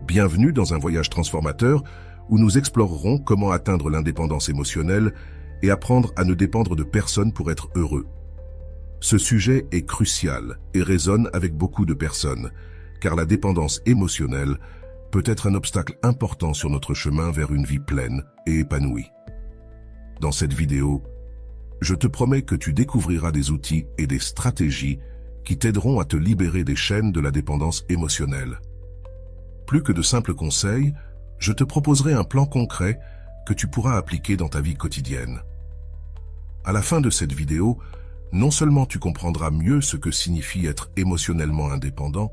Bienvenue dans un voyage transformateur où nous explorerons comment atteindre l'indépendance émotionnelle et apprendre à ne dépendre de personne pour être heureux. Ce sujet est crucial et résonne avec beaucoup de personnes, car la dépendance émotionnelle peut être un obstacle important sur notre chemin vers une vie pleine et épanouie. Dans cette vidéo, je te promets que tu découvriras des outils et des stratégies qui t'aideront à te libérer des chaînes de la dépendance émotionnelle. Plus que de simples conseils, je te proposerai un plan concret que tu pourras appliquer dans ta vie quotidienne. À la fin de cette vidéo, non seulement tu comprendras mieux ce que signifie être émotionnellement indépendant,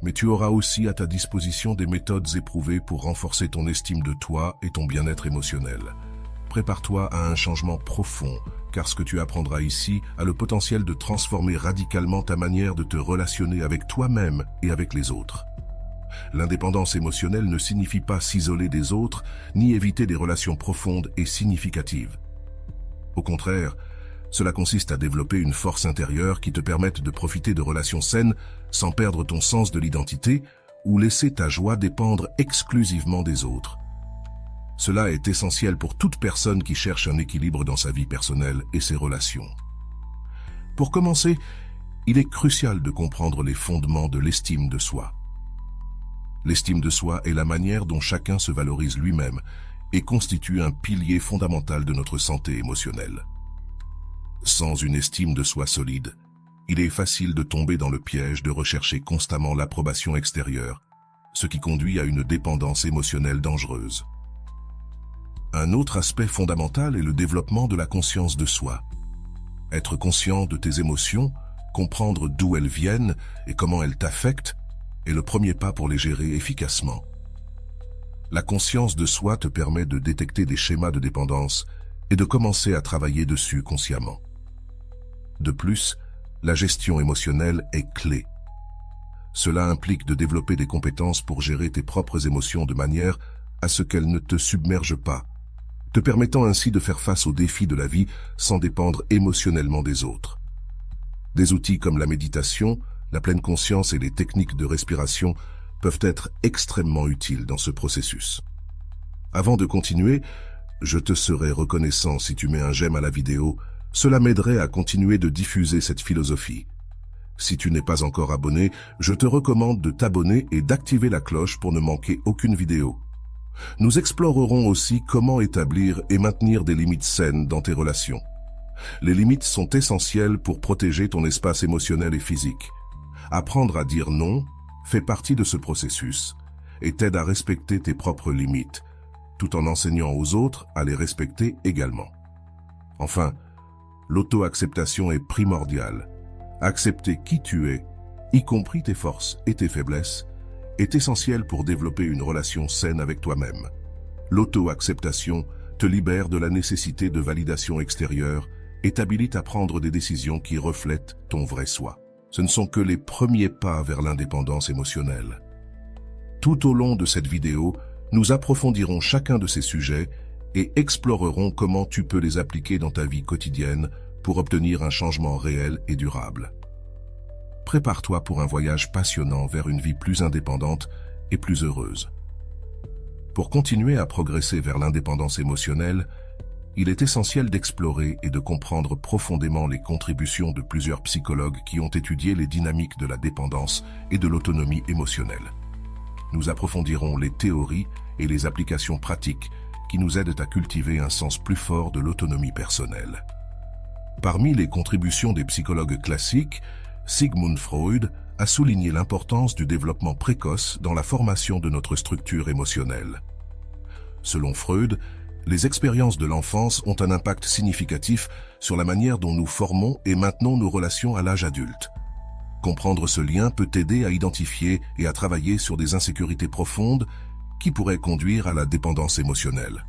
mais tu auras aussi à ta disposition des méthodes éprouvées pour renforcer ton estime de toi et ton bien-être émotionnel. Prépare-toi à un changement profond, car ce que tu apprendras ici a le potentiel de transformer radicalement ta manière de te relationner avec toi-même et avec les autres. L'indépendance émotionnelle ne signifie pas s'isoler des autres, ni éviter des relations profondes et significatives. Au contraire, cela consiste à développer une force intérieure qui te permette de profiter de relations saines sans perdre ton sens de l'identité ou laisser ta joie dépendre exclusivement des autres. Cela est essentiel pour toute personne qui cherche un équilibre dans sa vie personnelle et ses relations. Pour commencer, il est crucial de comprendre les fondements de l'estime de soi. L'estime de soi est la manière dont chacun se valorise lui-même et constitue un pilier fondamental de notre santé émotionnelle. Sans une estime de soi solide, il est facile de tomber dans le piège de rechercher constamment l'approbation extérieure, ce qui conduit à une dépendance émotionnelle dangereuse. Un autre aspect fondamental est le développement de la conscience de soi. Être conscient de tes émotions, comprendre d'où elles viennent et comment elles t'affectent, est le premier pas pour les gérer efficacement. La conscience de soi te permet de détecter des schémas de dépendance et de commencer à travailler dessus consciemment. De plus, la gestion émotionnelle est clé. Cela implique de développer des compétences pour gérer tes propres émotions de manière à ce qu'elles ne te submergent pas, te permettant ainsi de faire face aux défis de la vie sans dépendre émotionnellement des autres. Des outils comme la méditation, la pleine conscience et les techniques de respiration peuvent être extrêmement utiles dans ce processus. Avant de continuer, je te serai reconnaissant si tu mets un j'aime à la vidéo, cela m'aiderait à continuer de diffuser cette philosophie. Si tu n'es pas encore abonné, je te recommande de t'abonner et d'activer la cloche pour ne manquer aucune vidéo. Nous explorerons aussi comment établir et maintenir des limites saines dans tes relations. Les limites sont essentielles pour protéger ton espace émotionnel et physique. Apprendre à dire non fait partie de ce processus et t'aide à respecter tes propres limites, tout en enseignant aux autres à les respecter également. Enfin, l'auto-acceptation est primordiale. Accepter qui tu es, y compris tes forces et tes faiblesses, est essentiel pour développer une relation saine avec toi-même. L'auto-acceptation te libère de la nécessité de validation extérieure et t'habilite à prendre des décisions qui reflètent ton vrai soi. Ce ne sont que les premiers pas vers l'indépendance émotionnelle. Tout au long de cette vidéo, nous approfondirons chacun de ces sujets et explorerons comment tu peux les appliquer dans ta vie quotidienne pour obtenir un changement réel et durable. Prépare-toi pour un voyage passionnant vers une vie plus indépendante et plus heureuse. Pour continuer à progresser vers l'indépendance émotionnelle, il est essentiel d'explorer et de comprendre profondément les contributions de plusieurs psychologues qui ont étudié les dynamiques de la dépendance et de l'autonomie émotionnelle. Nous approfondirons les théories et les applications pratiques qui nous aident à cultiver un sens plus fort de l'autonomie personnelle. Parmi les contributions des psychologues classiques, Sigmund Freud a souligné l'importance du développement précoce dans la formation de notre structure émotionnelle. Selon Freud, les expériences de l'enfance ont un impact significatif sur la manière dont nous formons et maintenons nos relations à l'âge adulte. Comprendre ce lien peut t'aider à identifier et à travailler sur des insécurités profondes qui pourraient conduire à la dépendance émotionnelle.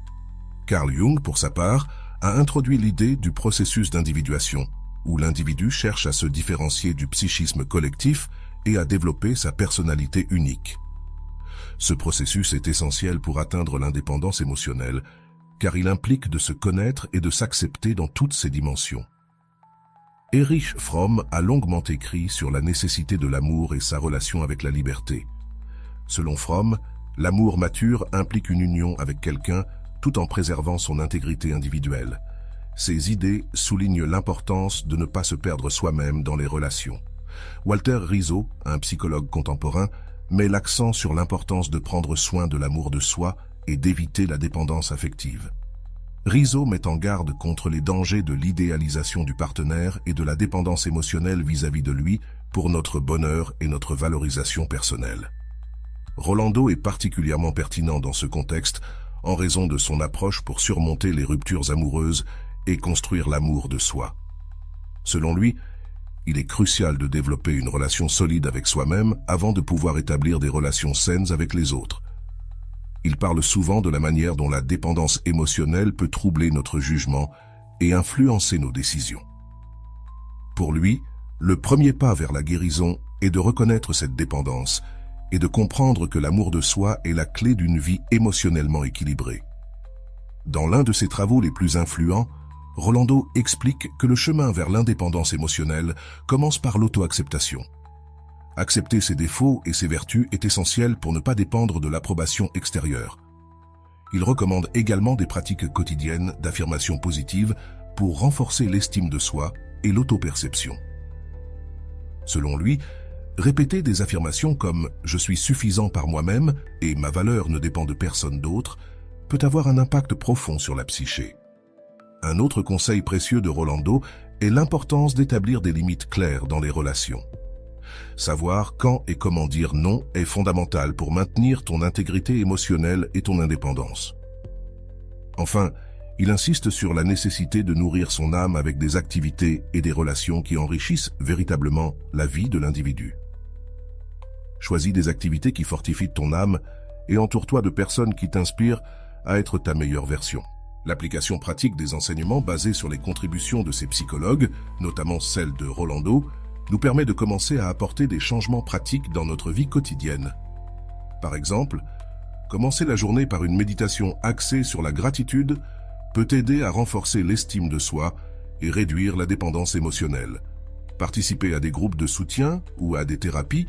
Carl Jung, pour sa part, a introduit l'idée du processus d'individuation, où l'individu cherche à se différencier du psychisme collectif et à développer sa personnalité unique. Ce processus est essentiel pour atteindre l'indépendance émotionnelle, car il implique de se connaître et de s'accepter dans toutes ses dimensions. Erich Fromm a longuement écrit sur la nécessité de l'amour et sa relation avec la liberté. Selon Fromm, L'amour mature implique une union avec quelqu'un tout en préservant son intégrité individuelle. Ces idées soulignent l'importance de ne pas se perdre soi-même dans les relations. Walter Rizzo, un psychologue contemporain, met l'accent sur l'importance de prendre soin de l'amour de soi et d'éviter la dépendance affective. Rizzo met en garde contre les dangers de l'idéalisation du partenaire et de la dépendance émotionnelle vis-à-vis de lui pour notre bonheur et notre valorisation personnelle. Rolando est particulièrement pertinent dans ce contexte en raison de son approche pour surmonter les ruptures amoureuses et construire l'amour de soi. Selon lui, il est crucial de développer une relation solide avec soi-même avant de pouvoir établir des relations saines avec les autres. Il parle souvent de la manière dont la dépendance émotionnelle peut troubler notre jugement et influencer nos décisions. Pour lui, le premier pas vers la guérison est de reconnaître cette dépendance et de comprendre que l'amour de soi est la clé d'une vie émotionnellement équilibrée. Dans l'un de ses travaux les plus influents, Rolando explique que le chemin vers l'indépendance émotionnelle commence par l'auto-acceptation. Accepter ses défauts et ses vertus est essentiel pour ne pas dépendre de l'approbation extérieure. Il recommande également des pratiques quotidiennes d'affirmation positive pour renforcer l'estime de soi et l'auto-perception. Selon lui, répéter des affirmations comme « je suis suffisant par moi-même et ma valeur ne dépend de personne d'autre » peut avoir un impact profond sur la psyché. Un autre conseil précieux de Rolando est l'importance d'établir des limites claires dans les relations. Savoir quand et comment dire non est fondamental pour maintenir ton intégrité émotionnelle et ton indépendance. Enfin, il insiste sur la nécessité de nourrir son âme avec des activités et des relations qui enrichissent véritablement la vie de l'individu. Choisis des activités qui fortifient ton âme et entoure-toi de personnes qui t'inspirent à être ta meilleure version. L'application pratique des enseignements basés sur les contributions de ces psychologues, notamment celle de Rolando, nous permet de commencer à apporter des changements pratiques dans notre vie quotidienne. Par exemple, commencer la journée par une méditation axée sur la gratitude peut t'aider à renforcer l'estime de soi et réduire la dépendance émotionnelle. Participer à des groupes de soutien ou à des thérapies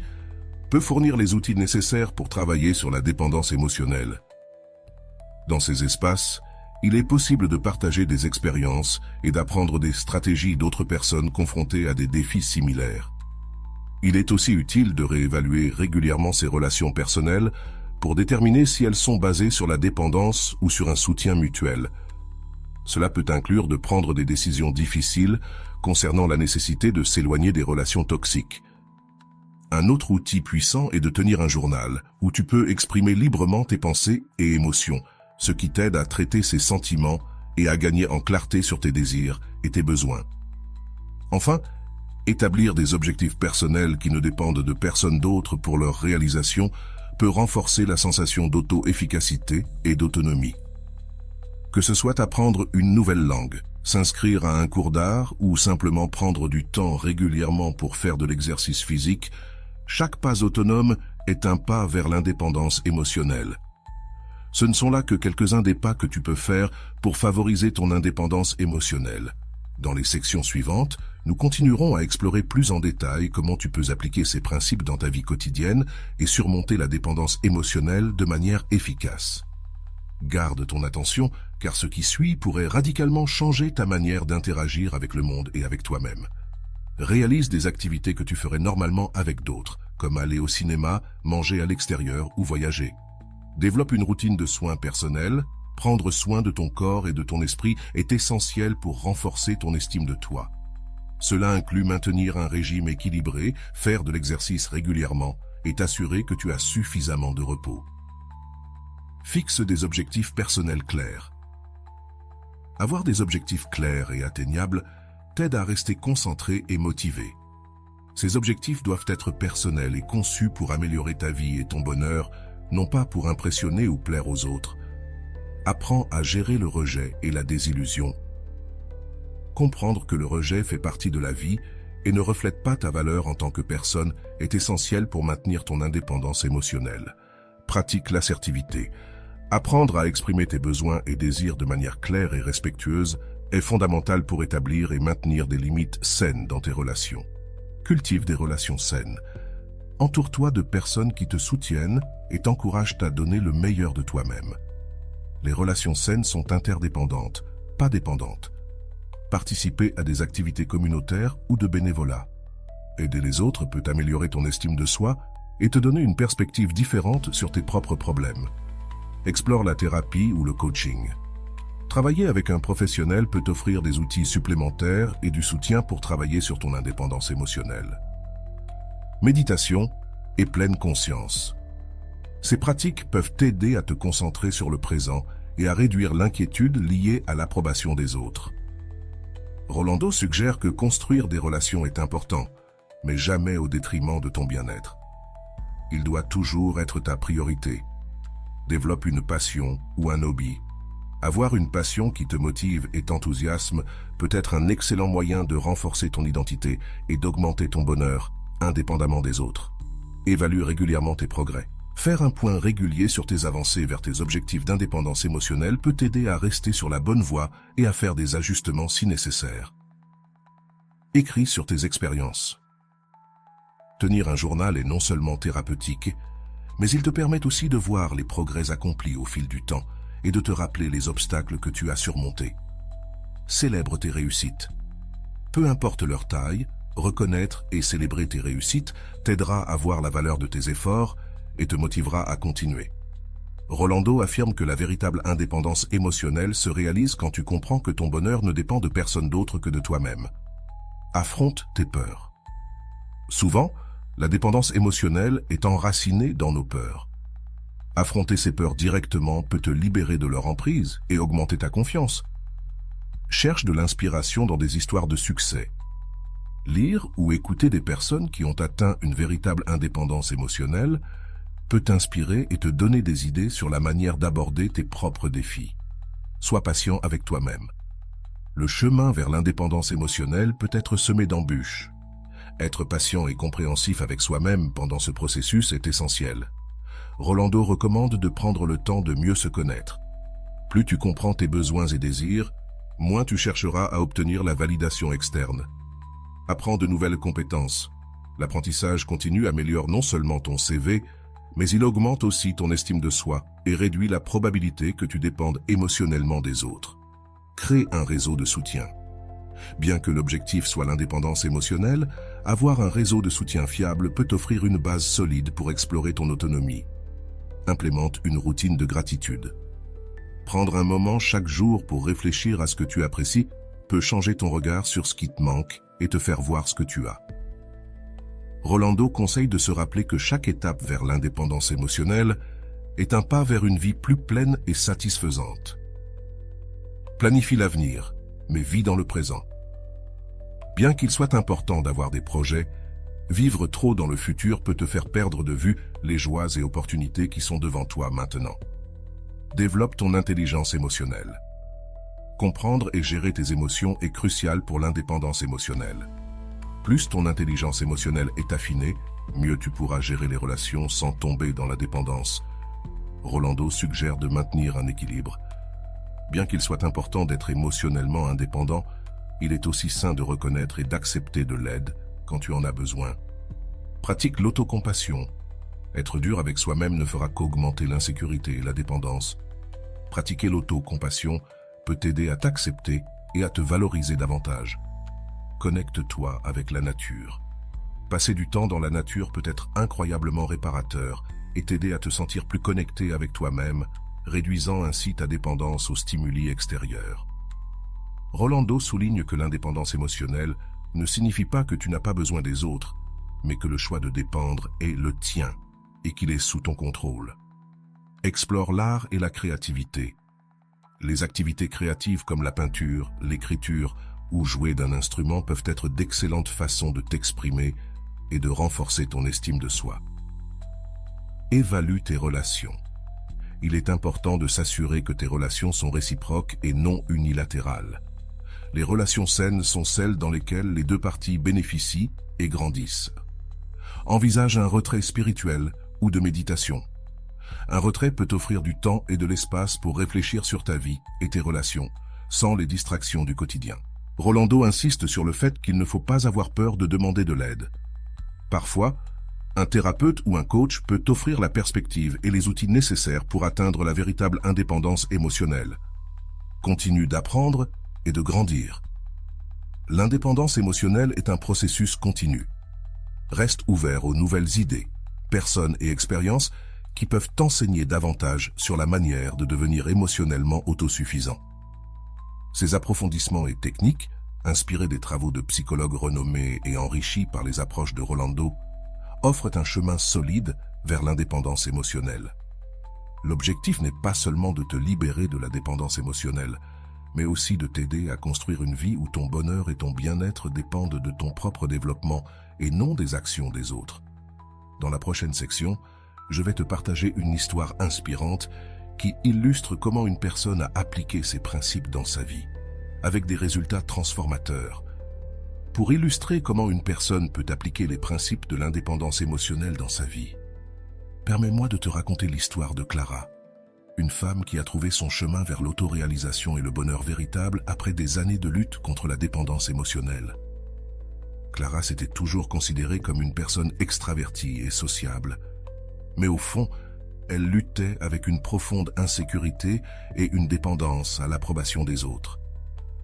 peut fournir les outils nécessaires pour travailler sur la dépendance émotionnelle. Dans ces espaces, il est possible de partager des expériences et d'apprendre des stratégies d'autres personnes confrontées à des défis similaires. Il est aussi utile de réévaluer régulièrement ses relations personnelles pour déterminer si elles sont basées sur la dépendance ou sur un soutien mutuel. Cela peut inclure de prendre des décisions difficiles concernant la nécessité de s'éloigner des relations toxiques. Un autre outil puissant est de tenir un journal où tu peux exprimer librement tes pensées et émotions, ce qui t'aide à traiter ses sentiments et à gagner en clarté sur tes désirs et tes besoins. Enfin, établir des objectifs personnels qui ne dépendent de personne d'autre pour leur réalisation peut renforcer la sensation d'auto-efficacité et d'autonomie. Que ce soit apprendre une nouvelle langue, s'inscrire à un cours d'art ou simplement prendre du temps régulièrement pour faire de l'exercice physique, chaque pas autonome est un pas vers l'indépendance émotionnelle. Ce ne sont là que quelques-uns des pas que tu peux faire pour favoriser ton indépendance émotionnelle. Dans les sections suivantes, nous continuerons à explorer plus en détail comment tu peux appliquer ces principes dans ta vie quotidienne et surmonter la dépendance émotionnelle de manière efficace. Garde ton attention, car ce qui suit pourrait radicalement changer ta manière d'interagir avec le monde et avec toi-même. Réalise des activités que tu ferais normalement avec d'autres, comme aller au cinéma, manger à l'extérieur ou voyager. Développe une routine de soins personnels. Prendre soin de ton corps et de ton esprit est essentiel pour renforcer ton estime de toi. Cela inclut maintenir un régime équilibré, faire de l'exercice régulièrement et t'assurer que tu as suffisamment de repos. Fixe des objectifs personnels clairs. Avoir des objectifs clairs et atteignables t'aide à rester concentré et motivé. Ces objectifs doivent être personnels et conçus pour améliorer ta vie et ton bonheur, non pas pour impressionner ou plaire aux autres. Apprends à gérer le rejet et la désillusion. Comprendre que le rejet fait partie de la vie et ne reflète pas ta valeur en tant que personne est essentiel pour maintenir ton indépendance émotionnelle. Pratique l'assertivité. Apprendre à exprimer tes besoins et désirs de manière claire et respectueuse est fondamental pour établir et maintenir des limites saines dans tes relations. Cultive des relations saines. Entoure-toi de personnes qui te soutiennent et t'encouragent à donner le meilleur de toi-même. Les relations saines sont interdépendantes, pas dépendantes. Participer à des activités communautaires ou de bénévolat. Aider les autres peut améliorer ton estime de soi et te donner une perspective différente sur tes propres problèmes. Explore la thérapie ou le coaching. Travailler avec un professionnel peut t'offrir des outils supplémentaires et du soutien pour travailler sur ton indépendance émotionnelle. Méditation et pleine conscience. Ces pratiques peuvent t'aider à te concentrer sur le présent et à réduire l'inquiétude liée à l'approbation des autres. Rolando suggère que construire des relations est important, mais jamais au détriment de ton bien-être. Il doit toujours être ta priorité. Développe une passion ou un hobby. Avoir une passion qui te motive et t'enthousiasme peut être un excellent moyen de renforcer ton identité et d'augmenter ton bonheur, indépendamment des autres. Évalue régulièrement tes progrès. Faire un point régulier sur tes avancées vers tes objectifs d'indépendance émotionnelle peut t'aider à rester sur la bonne voie et à faire des ajustements si nécessaire. Écris sur tes expériences. Tenir un journal est non seulement thérapeutique, mais il te permet aussi de voir les progrès accomplis au fil du temps et de te rappeler les obstacles que tu as surmontés. Célèbre tes réussites. Peu importe leur taille, reconnaître et célébrer tes réussites t'aidera à voir la valeur de tes efforts et te motivera à continuer. Rolando affirme que la véritable indépendance émotionnelle se réalise quand tu comprends que ton bonheur ne dépend de personne d'autre que de toi-même. Affronte tes peurs. Souvent, la dépendance émotionnelle est enracinée dans nos peurs. Affronter ces peurs directement peut te libérer de leur emprise et augmenter ta confiance. Cherche de l'inspiration dans des histoires de succès. Lire ou écouter des personnes qui ont atteint une véritable indépendance émotionnelle peut t'inspirer et te donner des idées sur la manière d'aborder tes propres défis. Sois patient avec toi-même. Le chemin vers l'indépendance émotionnelle peut être semé d'embûches. Être patient et compréhensif avec soi-même pendant ce processus est essentiel. Rolando recommande de prendre le temps de mieux se connaître. Plus tu comprends tes besoins et désirs, moins tu chercheras à obtenir la validation externe. Apprends de nouvelles compétences. L'apprentissage continu améliore non seulement ton CV, mais il augmente aussi ton estime de soi et réduit la probabilité que tu dépendes émotionnellement des autres. Crée un réseau de soutien. Bien que l'objectif soit l'indépendance émotionnelle, avoir un réseau de soutien fiable peut t'offrir une base solide pour explorer ton autonomie. Implémente une routine de gratitude. Prendre un moment chaque jour pour réfléchir à ce que tu apprécies peut changer ton regard sur ce qui te manque et te faire voir ce que tu as. Rolando conseille de se rappeler que chaque étape vers l'indépendance émotionnelle est un pas vers une vie plus pleine et satisfaisante. Planifie l'avenir, mais vis dans le présent. Bien qu'il soit important d'avoir des projets, vivre trop dans le futur peut te faire perdre de vue les joies et opportunités qui sont devant toi maintenant. Développe ton intelligence émotionnelle. Comprendre et gérer tes émotions est crucial pour l'indépendance émotionnelle. Plus ton intelligence émotionnelle est affinée, mieux tu pourras gérer les relations sans tomber dans la dépendance. Rolando suggère de maintenir un équilibre. Bien qu'il soit important d'être émotionnellement indépendant, il est aussi sain de reconnaître et d'accepter de l'aide quand tu en as besoin. Pratique l'autocompassion. Être dur avec soi-même ne fera qu'augmenter l'insécurité et la dépendance. Pratiquer l'autocompassion peut t'aider à t'accepter et à te valoriser davantage. Connecte-toi avec la nature. Passer du temps dans la nature peut être incroyablement réparateur et t'aider à te sentir plus connecté avec toi-même, réduisant ainsi ta dépendance aux stimuli extérieurs. Rolando souligne que l'indépendance émotionnelle ne signifie pas que tu n'as pas besoin des autres, mais que le choix de dépendre est le tien et qu'il est sous ton contrôle. Explore l'art et la créativité. Les activités créatives comme la peinture, l'écriture ou jouer d'un instrument peuvent être d'excellentes façons de t'exprimer et de renforcer ton estime de soi. Évalue tes relations. Il est important de s'assurer que tes relations sont réciproques et non unilatérales. Les relations saines sont celles dans lesquelles les deux parties bénéficient et grandissent. Envisage un retrait spirituel ou de méditation. Un retrait peut offrir du temps et de l'espace pour réfléchir sur ta vie et tes relations, sans les distractions du quotidien. Rolando insiste sur le fait qu'il ne faut pas avoir peur de demander de l'aide. Parfois, Un thérapeute ou un coach peut t'offrir la perspective et les outils nécessaires pour atteindre la véritable indépendance émotionnelle. Continue d'apprendre et de grandir. L'indépendance émotionnelle est un processus continu. Reste ouvert aux nouvelles idées, personnes et expériences qui peuvent t'enseigner davantage sur la manière de devenir émotionnellement autosuffisant. Ces approfondissements et techniques, inspirés des travaux de psychologues renommés et enrichis par les approches de Rolando, offrent un chemin solide vers l'indépendance émotionnelle. L'objectif n'est pas seulement de te libérer de la dépendance émotionnelle, mais aussi de t'aider à construire une vie où ton bonheur et ton bien-être dépendent de ton propre développement et non des actions des autres. Dans la prochaine section, je vais te partager une histoire inspirante qui illustre comment une personne a appliqué ces principes dans sa vie, avec des résultats transformateurs. Pour illustrer comment une personne peut appliquer les principes de l'indépendance émotionnelle dans sa vie, permets-moi de te raconter l'histoire de Clara, une femme qui a trouvé son chemin vers l'autoréalisation et le bonheur véritable après des années de lutte contre la dépendance émotionnelle. Clara s'était toujours considérée comme une personne extravertie et sociable, mais au fond, elle luttait avec une profonde insécurité et une dépendance à l'approbation des autres.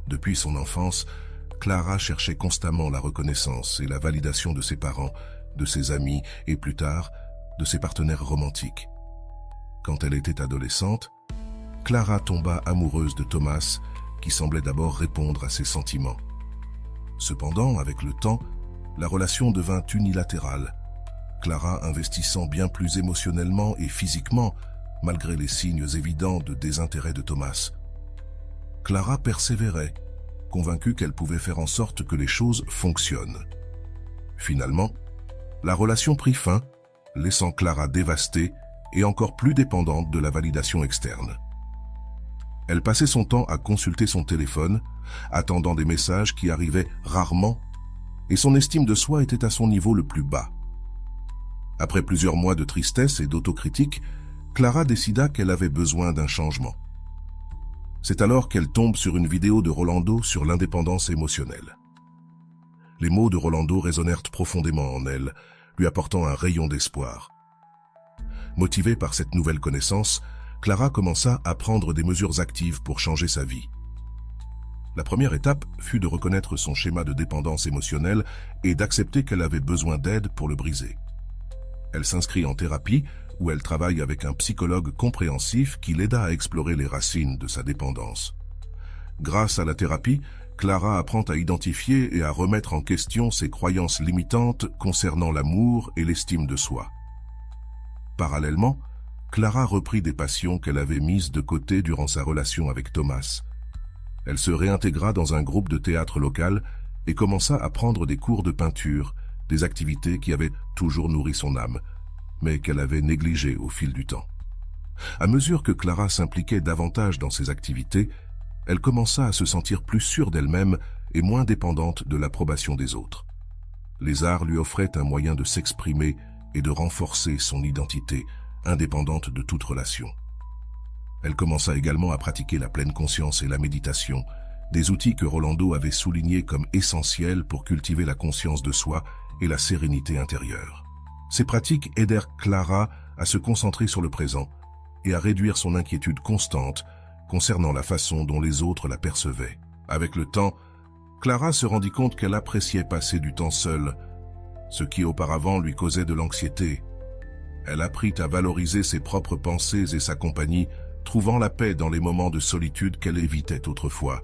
Depuis son enfance, Clara cherchait constamment la reconnaissance et la validation de ses parents, de ses amis et plus tard, de ses partenaires romantiques. Quand elle était adolescente, Clara tomba amoureuse de Thomas, qui semblait d'abord répondre à ses sentiments. Cependant, avec le temps, la relation devint unilatérale, Clara investissant bien plus émotionnellement et physiquement, malgré les signes évidents de désintérêt de Thomas. Clara persévérait, convaincue qu'elle pouvait faire en sorte que les choses fonctionnent. Finalement, la relation prit fin, laissant Clara dévastée et encore plus dépendante de la validation externe. Elle passait son temps à consulter son téléphone, attendant des messages qui arrivaient rarement, et son estime de soi était à son niveau le plus bas. Après plusieurs mois de tristesse et d'autocritique, Clara décida qu'elle avait besoin d'un changement. C'est alors qu'elle tombe sur une vidéo de Rolando sur l'indépendance émotionnelle. Les mots de Rolando résonnèrent profondément en elle, lui apportant un rayon d'espoir. Motivée par cette nouvelle connaissance, Clara commença à prendre des mesures actives pour changer sa vie. La première étape fut de reconnaître son schéma de dépendance émotionnelle et d'accepter qu'elle avait besoin d'aide pour le briser. Elle s'inscrit en thérapie, où elle travaille avec un psychologue compréhensif qui l'aida à explorer les racines de sa dépendance. Grâce à la thérapie, Clara apprend à identifier et à remettre en question ses croyances limitantes concernant l'amour et l'estime de soi. Parallèlement, Clara reprit des passions qu'elle avait mises de côté durant sa relation avec Thomas. Elle se réintégra dans un groupe de théâtre local et commença à prendre des cours de peinture, des activités qui avaient toujours nourri son âme, mais qu'elle avait négligées au fil du temps. À mesure que Clara s'impliquait davantage dans ces activités, elle commença à se sentir plus sûre d'elle-même et moins dépendante de l'approbation des autres. Les arts lui offraient un moyen de s'exprimer et de renforcer son identité, indépendante de toute relation. Elle commença également à pratiquer la pleine conscience et la méditation, des outils que Rolando avait soulignés comme essentiels pour cultiver la conscience de soi et la sérénité intérieure. Ces pratiques aidèrent Clara à se concentrer sur le présent et à réduire son inquiétude constante concernant la façon dont les autres la percevaient. Avec le temps, Clara se rendit compte qu'elle appréciait passer du temps seule, ce qui auparavant lui causait de l'anxiété. Elle apprit à valoriser ses propres pensées et sa compagnie, trouvant la paix dans les moments de solitude qu'elle évitait autrefois.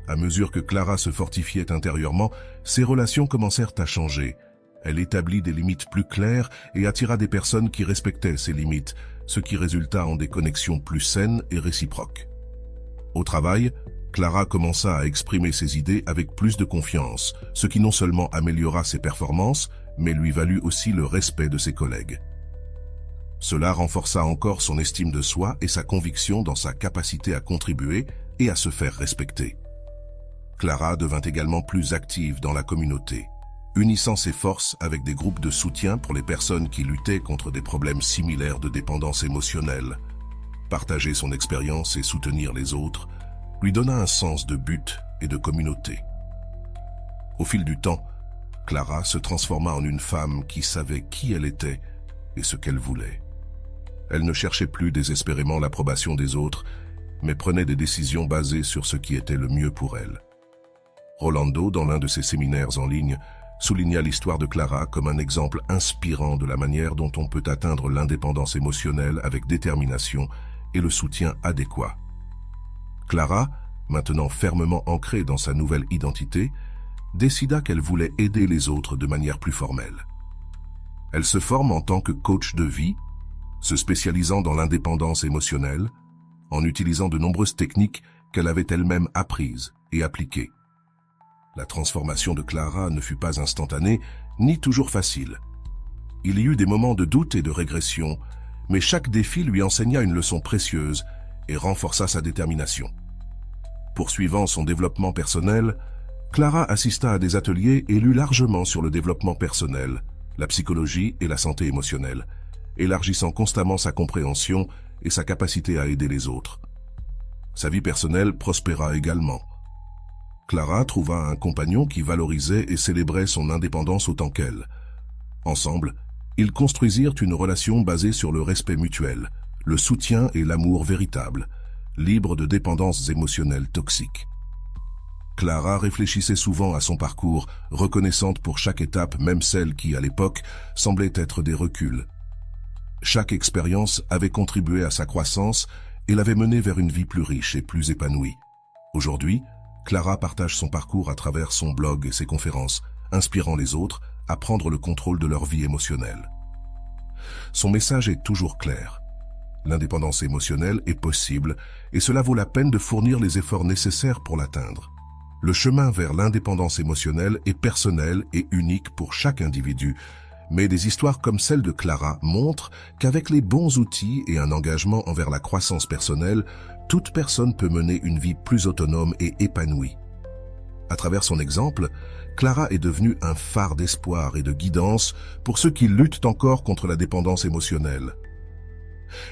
À mesure que Clara se fortifiait intérieurement, ses relations commencèrent à changer. Elle établit des limites plus claires et attira des personnes qui respectaient ces limites, ce qui résulta en des connexions plus saines et réciproques. Au travail, Clara commença à exprimer ses idées avec plus de confiance, ce qui non seulement améliora ses performances, mais lui valut aussi le respect de ses collègues. Cela renforça encore son estime de soi et sa conviction dans sa capacité à contribuer et à se faire respecter. Clara devint également plus active dans la communauté, unissant ses forces avec des groupes de soutien pour les personnes qui luttaient contre des problèmes similaires de dépendance émotionnelle. Partager son expérience et soutenir les autres lui donna un sens de but et de communauté. Au fil du temps, Clara se transforma en une femme qui savait qui elle était et ce qu'elle voulait. Elle ne cherchait plus désespérément l'approbation des autres, mais prenait des décisions basées sur ce qui était le mieux pour elle. Rolando, dans l'un de ses séminaires en ligne, souligna l'histoire de Clara comme un exemple inspirant de la manière dont on peut atteindre l'indépendance émotionnelle avec détermination et le soutien adéquat. Clara, maintenant fermement ancrée dans sa nouvelle identité, décida qu'elle voulait aider les autres de manière plus formelle. Elle se forme en tant que coach de vie, se spécialisant dans l'indépendance émotionnelle, en utilisant de nombreuses techniques qu'elle avait elle-même apprises et appliquées. La transformation de Clara ne fut pas instantanée, ni toujours facile. Il y eut des moments de doute et de régression, mais chaque défi lui enseigna une leçon précieuse et renforça sa détermination. Poursuivant son développement personnel, Clara assista à des ateliers et lut largement sur le développement personnel, la psychologie et la santé émotionnelle, élargissant constamment sa compréhension et sa capacité à aider les autres. Sa vie personnelle prospéra également. Clara trouva un compagnon qui valorisait et célébrait son indépendance autant qu'elle. Ensemble, ils construisirent une relation basée sur le respect mutuel, le soutien et l'amour véritable, libre de dépendances émotionnelles toxiques. Clara réfléchissait souvent à son parcours, reconnaissante pour chaque étape, même celle qui, à l'époque, semblait être des reculs. Chaque expérience avait contribué à sa croissance et l'avait menée vers une vie plus riche et plus épanouie. Aujourd'hui, Clara partage son parcours à travers son blog et ses conférences, inspirant les autres à prendre le contrôle de leur vie émotionnelle. Son message est toujours clair. L'indépendance émotionnelle est possible et cela vaut la peine de fournir les efforts nécessaires pour l'atteindre. Le chemin vers l'indépendance émotionnelle est personnel et unique pour chaque individu, mais des histoires comme celle de Clara montrent qu'avec les bons outils et un engagement envers la croissance personnelle, toute personne peut mener une vie plus autonome et épanouie. À travers son exemple, Clara est devenue un phare d'espoir et de guidance pour ceux qui luttent encore contre la dépendance émotionnelle.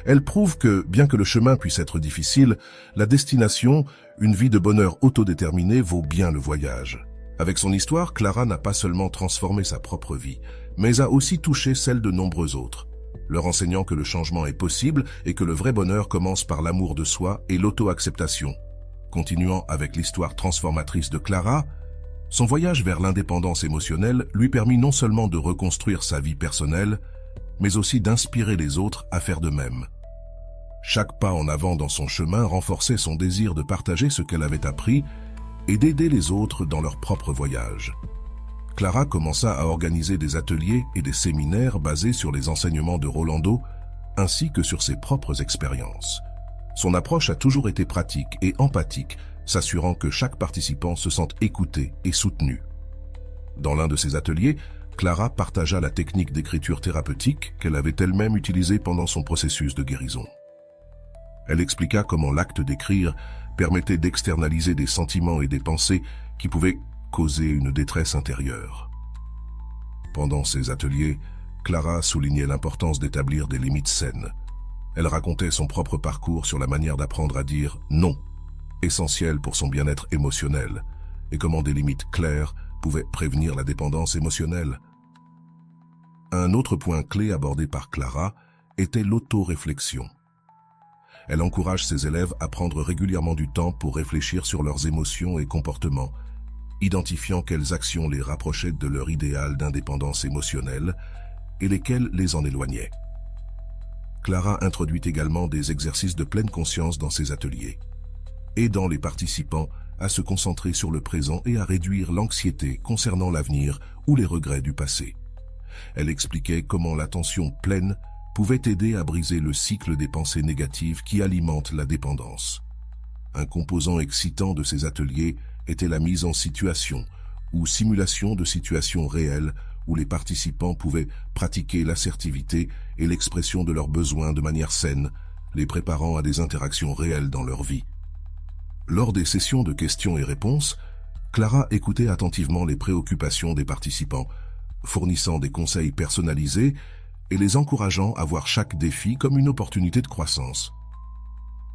Elle prouve que, bien que le chemin puisse être difficile, la destination, une vie de bonheur autodéterminée, vaut bien le voyage. Avec son histoire, Clara n'a pas seulement transformé sa propre vie, mais a aussi touché celle de nombreux autres, leur enseignant que le changement est possible et que le vrai bonheur commence par l'amour de soi et l'auto-acceptation. Continuant avec l'histoire transformatrice de Clara, son voyage vers l'indépendance émotionnelle lui permit non seulement de reconstruire sa vie personnelle, mais aussi d'inspirer les autres à faire de même. Chaque pas en avant dans son chemin renforçait son désir de partager ce qu'elle avait appris et d'aider les autres dans leur propre voyage. Clara commença à organiser des ateliers et des séminaires basés sur les enseignements de Rolando, ainsi que sur ses propres expériences. Son approche a toujours été pratique et empathique, s'assurant que chaque participant se sente écouté et soutenu. Dans l'un de ses ateliers, Clara partagea la technique d'écriture thérapeutique qu'elle avait elle-même utilisée pendant son processus de guérison. Elle expliqua comment l'acte d'écrire permettait d'externaliser des sentiments et des pensées qui pouvaient causer une détresse intérieure. Pendant ces ateliers, Clara soulignait l'importance d'établir des limites saines. Elle racontait son propre parcours sur la manière d'apprendre à dire « non », essentiel pour son bien-être émotionnel, et comment des limites claires pouvaient prévenir la dépendance émotionnelle. Un autre point clé abordé par Clara était l'autoréflexion. Elle encourage ses élèves à prendre régulièrement du temps pour réfléchir sur leurs émotions et comportements, identifiant quelles actions les rapprochaient de leur idéal d'indépendance émotionnelle et lesquelles les en éloignaient. Clara introduit également des exercices de pleine conscience dans ses ateliers, aidant les participants à se concentrer sur le présent et à réduire l'anxiété concernant l'avenir ou les regrets du passé. Elle expliquait comment l'attention pleine pouvait aider à briser le cycle des pensées négatives qui alimentent la dépendance. Un composant excitant de ces ateliers était la mise en situation ou simulation de situations réelles où les participants pouvaient pratiquer l'assertivité et l'expression de leurs besoins de manière saine, les préparant à des interactions réelles dans leur vie. Lors des sessions de questions et réponses, Clara écoutait attentivement les préoccupations des participants, fournissant des conseils personnalisés et les encourageant à voir chaque défi comme une opportunité de croissance.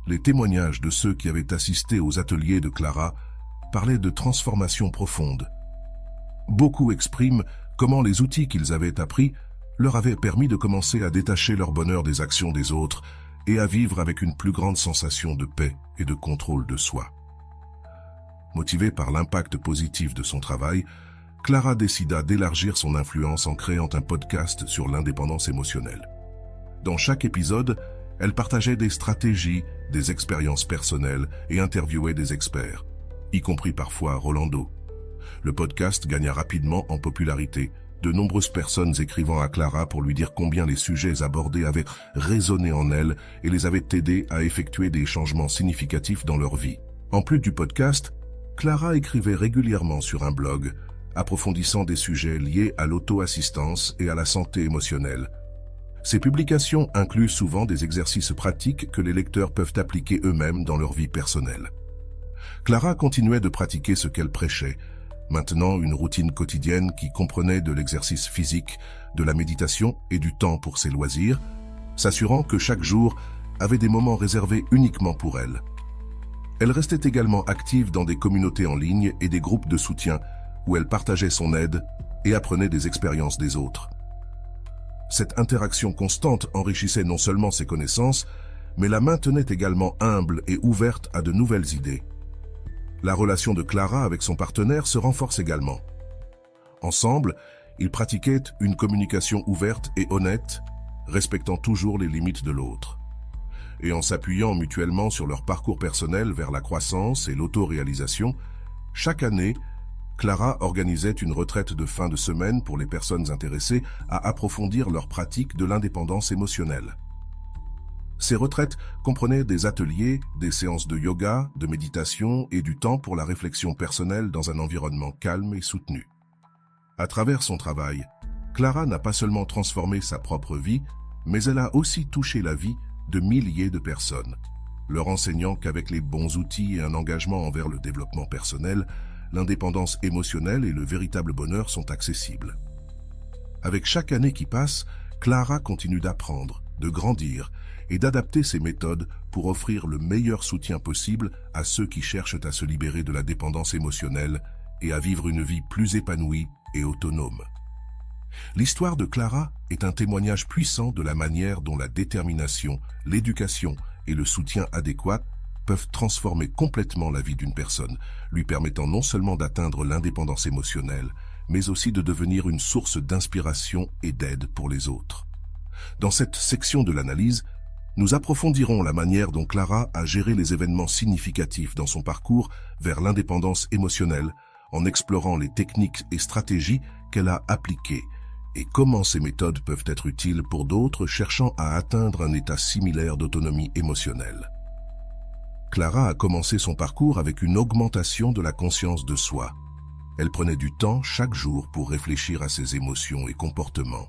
Les témoignages de ceux qui avaient assisté aux ateliers de Clara parlaient de transformations profondes. Beaucoup expriment comment les outils qu'ils avaient appris leur avaient permis de commencer à détacher leur bonheur des actions des autres et à vivre avec une plus grande sensation de paix et de contrôle de soi. Motivée par l'impact positif de son travail, Clara décida d'élargir son influence en créant un podcast sur l'indépendance émotionnelle. Dans chaque épisode, elle partageait des stratégies, des expériences personnelles et interviewait des experts, y compris parfois Rolando. Le podcast gagna rapidement en popularité, de nombreuses personnes écrivant à Clara pour lui dire combien les sujets abordés avaient résonné en elle et les avaient aidés à effectuer des changements significatifs dans leur vie. En plus du podcast, Clara écrivait régulièrement sur un blog, approfondissant des sujets liés à l'auto-assistance et à la santé émotionnelle. Ces publications incluent souvent des exercices pratiques que les lecteurs peuvent appliquer eux-mêmes dans leur vie personnelle. Clara continuait de pratiquer ce qu'elle prêchait, maintenant une routine quotidienne qui comprenait de l'exercice physique, de la méditation et du temps pour ses loisirs, s'assurant que chaque jour avait des moments réservés uniquement pour elle. Elle restait également active dans des communautés en ligne et des groupes de soutien où elle partageait son aide et apprenait des expériences des autres. Cette interaction constante enrichissait non seulement ses connaissances, mais la maintenait également humble et ouverte à de nouvelles idées. La relation de Clara avec son partenaire se renforce également. Ensemble, ils pratiquaient une communication ouverte et honnête, respectant toujours les limites de l'autre. Et en s'appuyant mutuellement sur leur parcours personnel vers la croissance et l'autoréalisation, chaque année, Clara organisait une retraite de fin de semaine pour les personnes intéressées à approfondir leur pratique de l'indépendance émotionnelle. Ces retraites comprenaient des ateliers, des séances de yoga, de méditation et du temps pour la réflexion personnelle dans un environnement calme et soutenu. À travers son travail, Clara n'a pas seulement transformé sa propre vie, mais elle a aussi touché la vie de milliers de personnes, leur enseignant qu'avec les bons outils et un engagement envers le développement personnel, l'indépendance émotionnelle et le véritable bonheur sont accessibles. Avec chaque année qui passe, Clara continue d'apprendre, de grandir et d'adapter ses méthodes pour offrir le meilleur soutien possible à ceux qui cherchent à se libérer de la dépendance émotionnelle et à vivre une vie plus épanouie et autonome. L'histoire de Clara est un témoignage puissant de la manière dont la détermination, l'éducation et le soutien adéquat peuvent transformer complètement la vie d'une personne, lui permettant non seulement d'atteindre l'indépendance émotionnelle, mais aussi de devenir une source d'inspiration et d'aide pour les autres. Dans cette section de l'analyse, nous approfondirons la manière dont Clara a géré les événements significatifs dans son parcours vers l'indépendance émotionnelle, en explorant les techniques et stratégies qu'elle a appliquées, et comment ces méthodes peuvent être utiles pour d'autres cherchant à atteindre un état similaire d'autonomie émotionnelle. Clara a commencé son parcours avec une augmentation de la conscience de soi. Elle prenait du temps chaque jour pour réfléchir à ses émotions et comportements.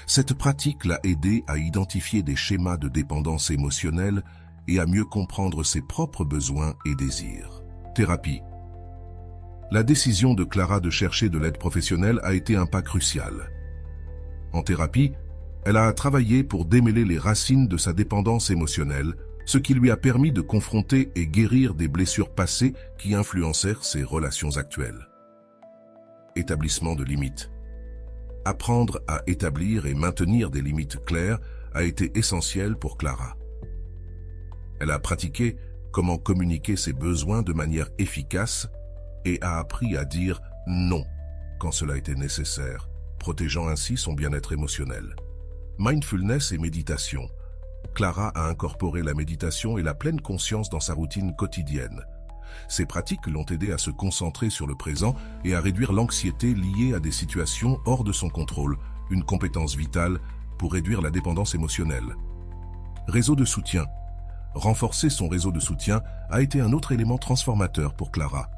Cette pratique l'a aidée à identifier des schémas de dépendance émotionnelle et à mieux comprendre ses propres besoins et désirs. Thérapie. La décision de Clara de chercher de l'aide professionnelle a été un pas crucial. En thérapie, elle a travaillé pour démêler les racines de sa dépendance émotionnelle, ce qui lui a permis de confronter et guérir des blessures passées qui influencèrent ses relations actuelles. Établissement de limites. Apprendre à établir et maintenir des limites claires a été essentiel pour Clara. Elle a pratiqué comment communiquer ses besoins de manière efficace et a appris à dire non quand cela était nécessaire, protégeant ainsi son bien-être émotionnel. Mindfulness et méditation. Clara a incorporé la méditation et la pleine conscience dans sa routine quotidienne. Ces pratiques l'ont aidé à se concentrer sur le présent et à réduire l'anxiété liée à des situations hors de son contrôle, une compétence vitale pour réduire la dépendance émotionnelle. Réseau de soutien. Renforcer son réseau de soutien a été un autre élément transformateur pour Clara.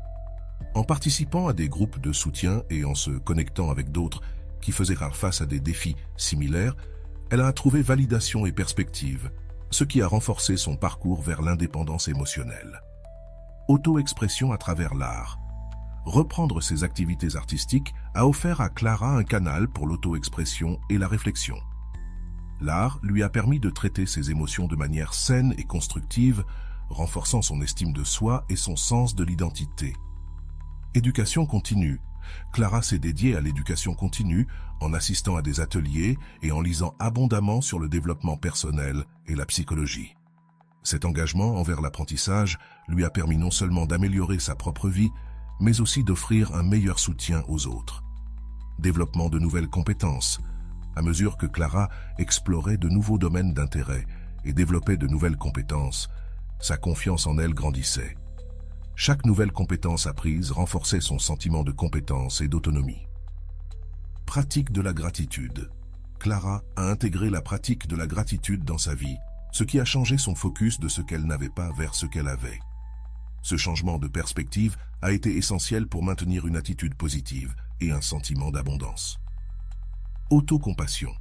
En participant à des groupes de soutien et en se connectant avec d'autres qui faisaient face à des défis similaires, elle a trouvé validation et perspective, ce qui a renforcé son parcours vers l'indépendance émotionnelle. Auto-expression à travers l'art. Reprendre ses activités artistiques a offert à Clara un canal pour l'auto-expression et la réflexion. L'art lui a permis de traiter ses émotions de manière saine et constructive, renforçant son estime de soi et son sens de l'identité. Éducation continue. Clara s'est dédiée à l'éducation continue en assistant à des ateliers et en lisant abondamment sur le développement personnel et la psychologie. Cet engagement envers l'apprentissage lui a permis non seulement d'améliorer sa propre vie, mais aussi d'offrir un meilleur soutien aux autres. Développement de nouvelles compétences. À mesure que Clara explorait de nouveaux domaines d'intérêt et développait de nouvelles compétences, sa confiance en elle grandissait. Chaque nouvelle compétence apprise renforçait son sentiment de compétence et d'autonomie. Pratique de la gratitude. Clara a intégré la pratique de la gratitude dans sa vie, ce qui a changé son focus de ce qu'elle n'avait pas vers ce qu'elle avait. Ce changement de perspective a été essentiel pour maintenir une attitude positive et un sentiment d'abondance. Autocompassion.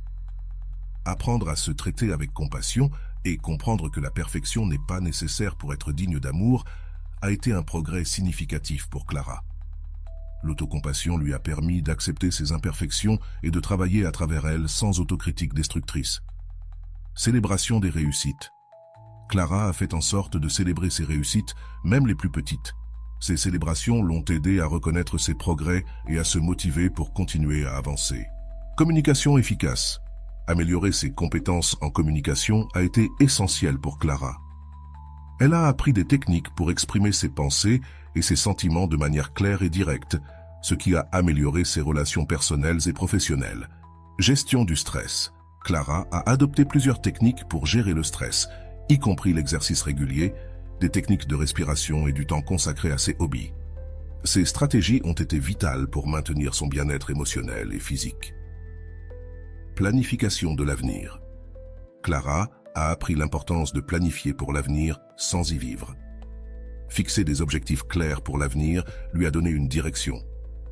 Apprendre à se traiter avec compassion et comprendre que la perfection n'est pas nécessaire pour être digne d'amour a été un progrès significatif pour Clara. L'autocompassion lui a permis d'accepter ses imperfections et de travailler à travers elles sans autocritique destructrice. Célébration des réussites. Clara a fait en sorte de célébrer ses réussites, même les plus petites. Ces célébrations l'ont aidée à reconnaître ses progrès et à se motiver pour continuer à avancer. Communication efficace. Améliorer ses compétences en communication a été essentiel pour Clara. Elle a appris des techniques pour exprimer ses pensées et ses sentiments de manière claire et directe, ce qui a amélioré ses relations personnelles et professionnelles. Gestion du stress. Clara a adopté plusieurs techniques pour gérer le stress, y compris l'exercice régulier, des techniques de respiration et du temps consacré à ses hobbies. Ces stratégies ont été vitales pour maintenir son bien-être émotionnel et physique. Planification de l'avenir. Clara a appris l'importance de planifier pour l'avenir sans y vivre. Fixer des objectifs clairs pour l'avenir lui a donné une direction,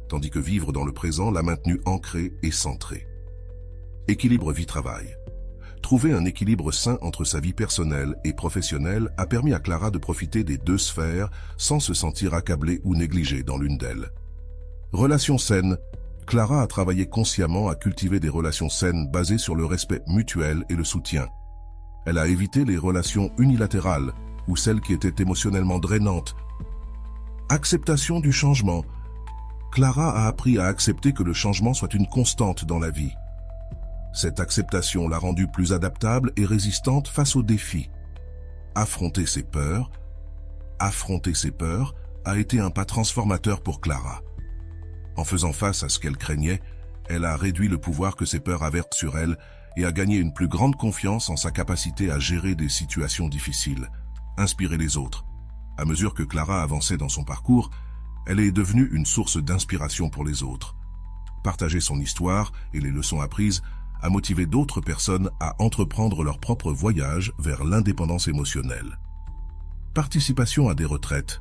tandis que vivre dans le présent l'a maintenue ancrée et centrée. Équilibre vie-travail. Trouver un équilibre sain entre sa vie personnelle et professionnelle a permis à Clara de profiter des deux sphères sans se sentir accablée ou négligée dans l'une d'elles. Relations saines. Clara a travaillé consciemment à cultiver des relations saines basées sur le respect mutuel et le soutien. Elle a évité les relations unilatérales ou celles qui étaient émotionnellement drainantes. Acceptation du changement. Clara a appris à accepter que le changement soit une constante dans la vie. Cette acceptation l'a rendue plus adaptable et résistante face aux défis. Affronter ses peurs a été un pas transformateur pour Clara. En faisant face à ce qu'elle craignait, elle a réduit le pouvoir que ses peurs avaient sur elle et a gagné une plus grande confiance en sa capacité à gérer des situations difficiles, inspirer les autres. À mesure que Clara avançait dans son parcours, elle est devenue une source d'inspiration pour les autres. Partager son histoire et les leçons apprises a motivé d'autres personnes à entreprendre leur propre voyage vers l'indépendance émotionnelle. Participation à des retraites.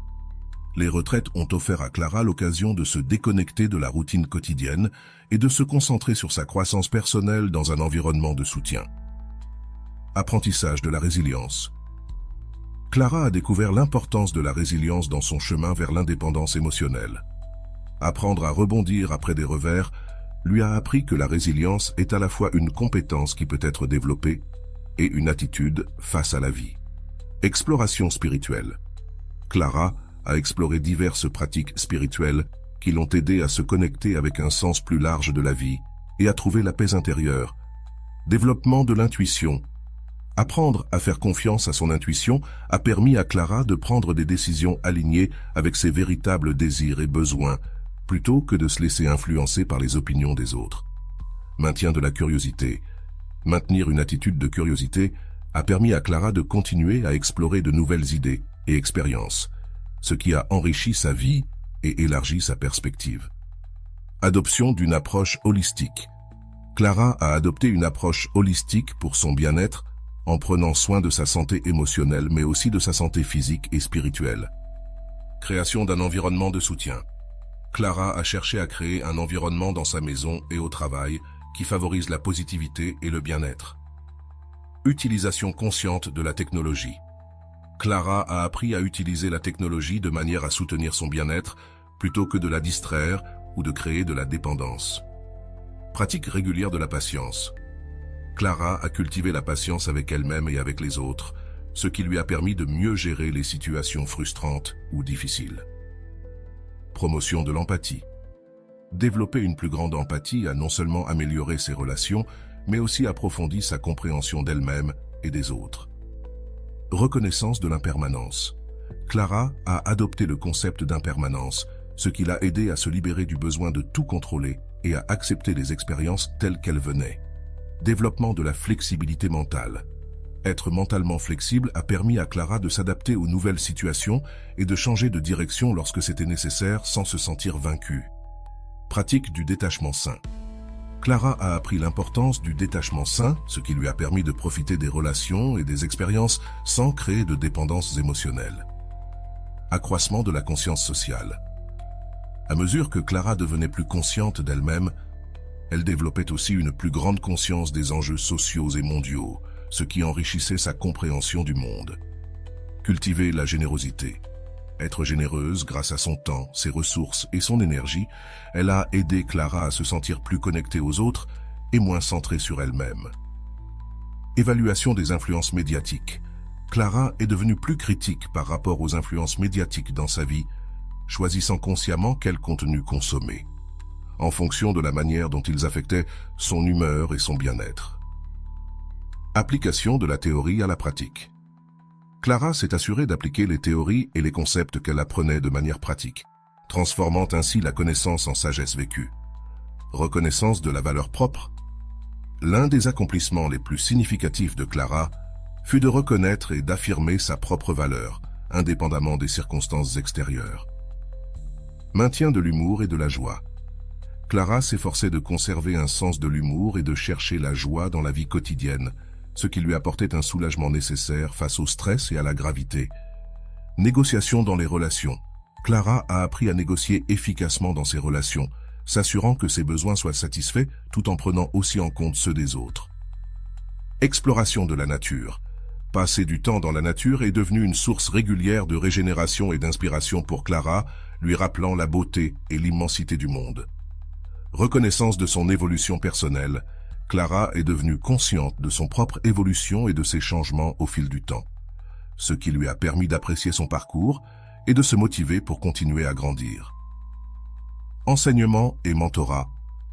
Les retraites ont offert à Clara l'occasion de se déconnecter de la routine quotidienne et de se concentrer sur sa croissance personnelle dans un environnement de soutien. Apprentissage de la résilience. Clara a découvert l'importance de la résilience dans son chemin vers l'indépendance émotionnelle. Apprendre à rebondir après des revers lui a appris que la résilience est à la fois une compétence qui peut être développée et une attitude face à la vie. Exploration spirituelle. Clara a exploré diverses pratiques spirituelles qui l'ont aidé à se connecter avec un sens plus large de la vie et à trouver la paix intérieure. Développement de l'intuition. Apprendre à faire confiance à son intuition a permis à Clara de prendre des décisions alignées avec ses véritables désirs et besoins, plutôt que de se laisser influencer par les opinions des autres. Maintien de la curiosité. Maintenir une attitude de curiosité a permis à Clara de continuer à explorer de nouvelles idées et expériences, ce qui a enrichi sa vie et élargi sa perspective. Adoption d'une approche holistique. Clara a adopté une approche holistique pour son bien-être en prenant soin de sa santé émotionnelle mais aussi de sa santé physique et spirituelle. Création d'un environnement de soutien. Clara a cherché à créer un environnement dans sa maison et au travail qui favorise la positivité et le bien-être. Utilisation consciente de la technologie. Clara a appris à utiliser la technologie de manière à soutenir son bien-être plutôt que de la distraire ou de créer de la dépendance. Pratique régulière de la patience. Clara a cultivé la patience avec elle-même et avec les autres, ce qui lui a permis de mieux gérer les situations frustrantes ou difficiles. Promotion de l'empathie. Développer une plus grande empathie a non seulement amélioré ses relations, mais aussi approfondi sa compréhension d'elle-même et des autres. Reconnaissance de l'impermanence. Clara a adopté le concept d'impermanence, ce qui l'a aidé à se libérer du besoin de tout contrôler et à accepter les expériences telles qu'elles venaient. Développement de la flexibilité mentale. Être mentalement flexible a permis à Clara de s'adapter aux nouvelles situations et de changer de direction lorsque c'était nécessaire sans se sentir vaincue. Pratique du détachement sain. Clara a appris l'importance du détachement sain, ce qui lui a permis de profiter des relations et des expériences sans créer de dépendances émotionnelles. Accroissement de la conscience sociale. À mesure que Clara devenait plus consciente d'elle-même, elle développait aussi une plus grande conscience des enjeux sociaux et mondiaux, ce qui enrichissait sa compréhension du monde. Cultiver la générosité. Être généreuse grâce à son temps, ses ressources et son énergie, elle a aidé Clara à se sentir plus connectée aux autres et moins centrée sur elle-même. Évaluation des influences médiatiques. Clara est devenue plus critique par rapport aux influences médiatiques dans sa vie, choisissant consciemment quel contenu consommer, en fonction de la manière dont ils affectaient son humeur et son bien-être. Application de la théorie à la pratique. Clara s'est assurée d'appliquer les théories et les concepts qu'elle apprenait de manière pratique, transformant ainsi la connaissance en sagesse vécue. Reconnaissance de la valeur propre. L'un des accomplissements les plus significatifs de Clara fut de reconnaître et d'affirmer sa propre valeur, indépendamment des circonstances extérieures. Maintien de l'humour et de la joie. Clara s'efforçait de conserver un sens de l'humour et de chercher la joie dans la vie quotidienne, ce qui lui apportait un soulagement nécessaire face au stress et à la gravité. Négociation dans les relations. Clara a appris à négocier efficacement dans ses relations, s'assurant que ses besoins soient satisfaits tout en prenant aussi en compte ceux des autres. Exploration de la nature. Passer du temps dans la nature est devenu une source régulière de régénération et d'inspiration pour Clara, lui rappelant la beauté et l'immensité du monde. Reconnaissance de son évolution personnelle. Clara est devenue consciente de son propre évolution et de ses changements au fil du temps, ce qui lui a permis d'apprécier son parcours et de se motiver pour continuer à grandir. Enseignement et mentorat.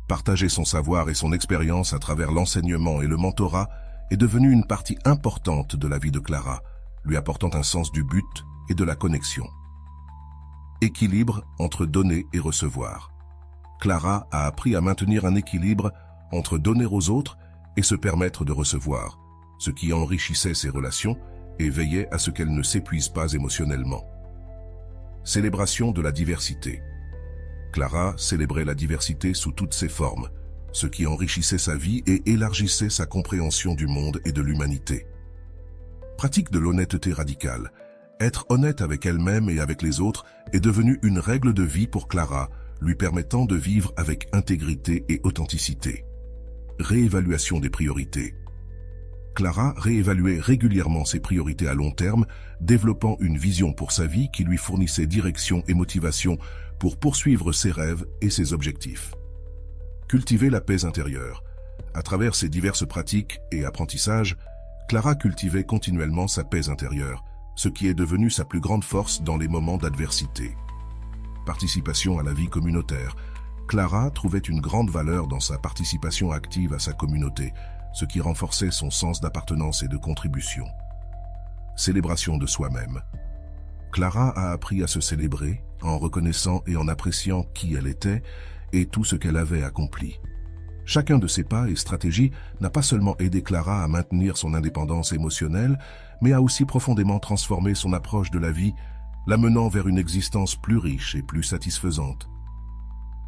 Partager son savoir et son expérience à travers l'enseignement et le mentorat est devenu une partie importante de la vie de Clara, lui apportant un sens du but et de la connexion. Équilibre entre donner et recevoir. Clara a appris à maintenir un équilibre entre donner aux autres et se permettre de recevoir, ce qui enrichissait ses relations et veillait à ce qu'elles ne s'épuisent pas émotionnellement. Célébration de la diversité. Clara célébrait la diversité sous toutes ses formes, ce qui enrichissait sa vie et élargissait sa compréhension du monde et de l'humanité. Pratique de l'honnêteté radicale. Être honnête avec elle-même et avec les autres est devenu une règle de vie pour Clara, lui permettant de vivre avec intégrité et authenticité. Réévaluation des priorités. Clara réévaluait régulièrement ses priorités à long terme, développant une vision pour sa vie qui lui fournissait direction et motivation pour poursuivre ses rêves et ses objectifs. Cultiver la paix intérieure. À travers ses diverses pratiques et apprentissages, Clara cultivait continuellement sa paix intérieure, ce qui est devenu sa plus grande force dans les moments d'adversité. Participation à la vie communautaire. Clara trouvait une grande valeur dans sa participation active à sa communauté, ce qui renforçait son sens d'appartenance et de contribution. Célébration de soi-même. Clara a appris à se célébrer en reconnaissant et en appréciant qui elle était et tout ce qu'elle avait accompli. Chacun de ses pas et stratégies n'a pas seulement aidé Clara à maintenir son indépendance émotionnelle, mais a aussi profondément transformé son approche de la vie, l'amenant vers une existence plus riche et plus satisfaisante.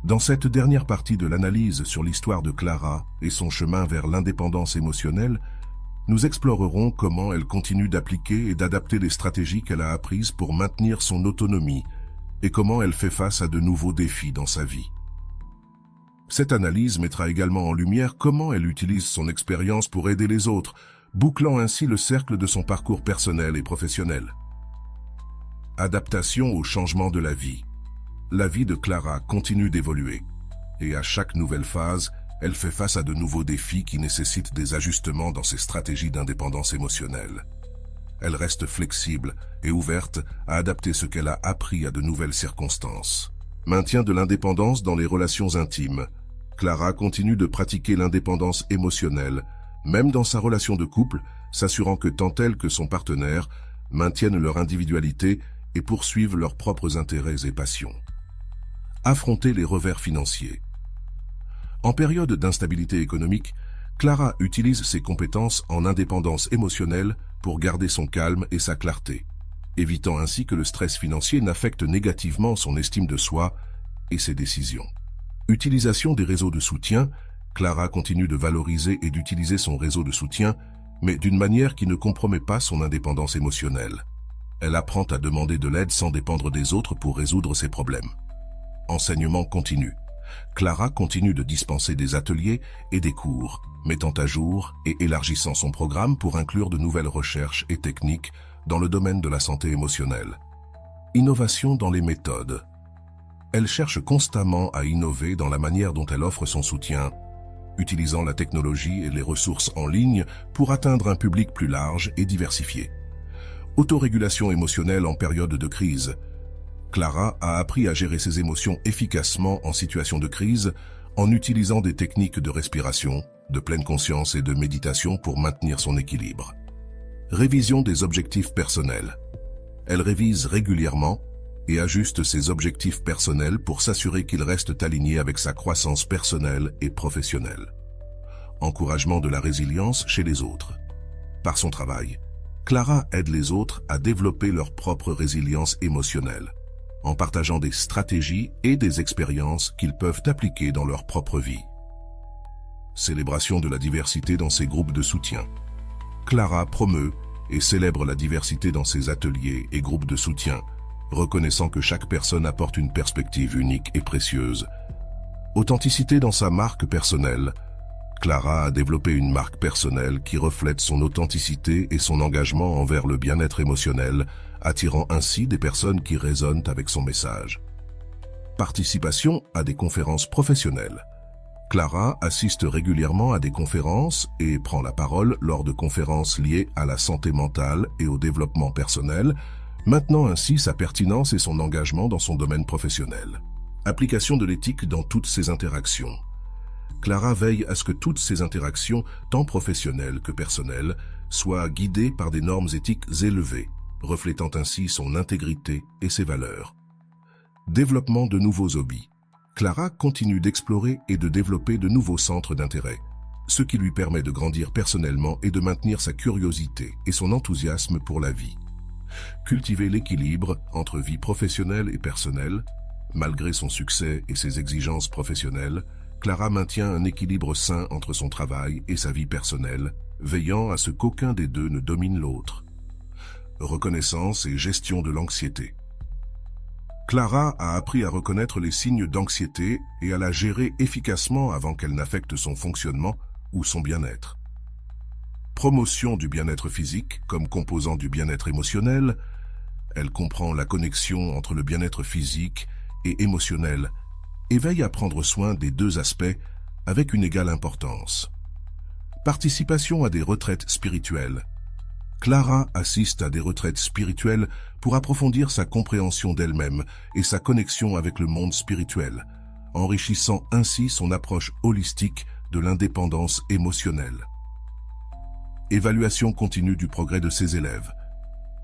Dans cette dernière partie de l'analyse sur l'histoire de Clara et son chemin vers l'indépendance émotionnelle, nous explorerons comment elle continue d'appliquer et d'adapter les stratégies qu'elle a apprises pour maintenir son autonomie et comment elle fait face à de nouveaux défis dans sa vie. Cette analyse mettra également en lumière comment elle utilise son expérience pour aider les autres, bouclant ainsi le cercle de son parcours personnel et professionnel. Adaptation au changement de la vie. La vie de Clara continue d'évoluer, et à chaque nouvelle phase, elle fait face à de nouveaux défis qui nécessitent des ajustements dans ses stratégies d'indépendance émotionnelle. Elle reste flexible et ouverte à adapter ce qu'elle a appris à de nouvelles circonstances, Maintien de l'indépendance dans les relations intimes. Clara continue de pratiquer l'indépendance émotionnelle, même dans sa relation de couple, s'assurant que tant elle que son partenaire maintiennent leur individualité et poursuivent leurs propres intérêts et passions. Affronter les revers financiers. En période d'instabilité économique, Clara utilise ses compétences en indépendance émotionnelle pour garder son calme et sa clarté, évitant ainsi que le stress financier n'affecte négativement son estime de soi et ses décisions. Utilisation des réseaux de soutien. Clara continue de valoriser et d'utiliser son réseau de soutien, mais d'une manière qui ne compromet pas son indépendance émotionnelle. Elle apprend à demander de l'aide sans dépendre des autres pour résoudre ses problèmes. Enseignement continu. Clara continue de dispenser des ateliers et des cours, mettant à jour et élargissant son programme pour inclure de nouvelles recherches et techniques dans le domaine de la santé émotionnelle. Innovation dans les méthodes. Elle cherche constamment à innover dans la manière dont elle offre son soutien, utilisant la technologie et les ressources en ligne pour atteindre un public plus large et diversifié. Autorégulation émotionnelle en période de crise. Clara a appris à gérer ses émotions efficacement en situation de crise en utilisant des techniques de respiration, de pleine conscience et de méditation pour maintenir son équilibre. Révision des objectifs personnels. Elle révise régulièrement et ajuste ses objectifs personnels pour s'assurer qu'ils restent alignés avec sa croissance personnelle et professionnelle. Encouragement de la résilience chez les autres. Par son travail, Clara aide les autres à développer leur propre résilience émotionnelle, en partageant des stratégies et des expériences qu'ils peuvent appliquer dans leur propre vie. Célébration de la diversité dans ses groupes de soutien. Clara promeut et célèbre la diversité dans ses ateliers et groupes de soutien, reconnaissant que chaque personne apporte une perspective unique et précieuse. Authenticité dans sa marque personnelle. Clara a développé une marque personnelle qui reflète son authenticité et son engagement envers le bien-être émotionnel, attirant ainsi des personnes qui résonnent avec son message. Participation à des conférences professionnelles. Clara assiste régulièrement à des conférences et prend la parole lors de conférences liées à la santé mentale et au développement personnel, maintenant ainsi sa pertinence et son engagement dans son domaine professionnel. Application de l'éthique dans toutes ses interactions. Clara veille à ce que toutes ses interactions, tant professionnelles que personnelles, soient guidées par des normes éthiques élevées, reflétant ainsi son intégrité et ses valeurs. Développement de nouveaux hobbies. Clara continue d'explorer et de développer de nouveaux centres d'intérêt, ce qui lui permet de grandir personnellement et de maintenir sa curiosité et son enthousiasme pour la vie. Cultiver l'équilibre entre vie professionnelle et personnelle. Malgré son succès et ses exigences professionnelles, Clara maintient un équilibre sain entre son travail et sa vie personnelle, veillant à ce qu'aucun des deux ne domine l'autre. Reconnaissance et gestion de l'anxiété. Clara a appris à reconnaître les signes d'anxiété et à la gérer efficacement avant qu'elle n'affecte son fonctionnement ou son bien-être. Promotion du bien-être physique comme composant du bien-être émotionnel. Elle comprend la connexion entre le bien-être physique et émotionnel et veille à prendre soin des deux aspects avec une égale importance. Participation à des retraites spirituelles. Clara assiste à des retraites spirituelles pour approfondir sa compréhension d'elle-même et sa connexion avec le monde spirituel, enrichissant ainsi son approche holistique de l'indépendance émotionnelle. Évaluation continue du progrès de ses élèves.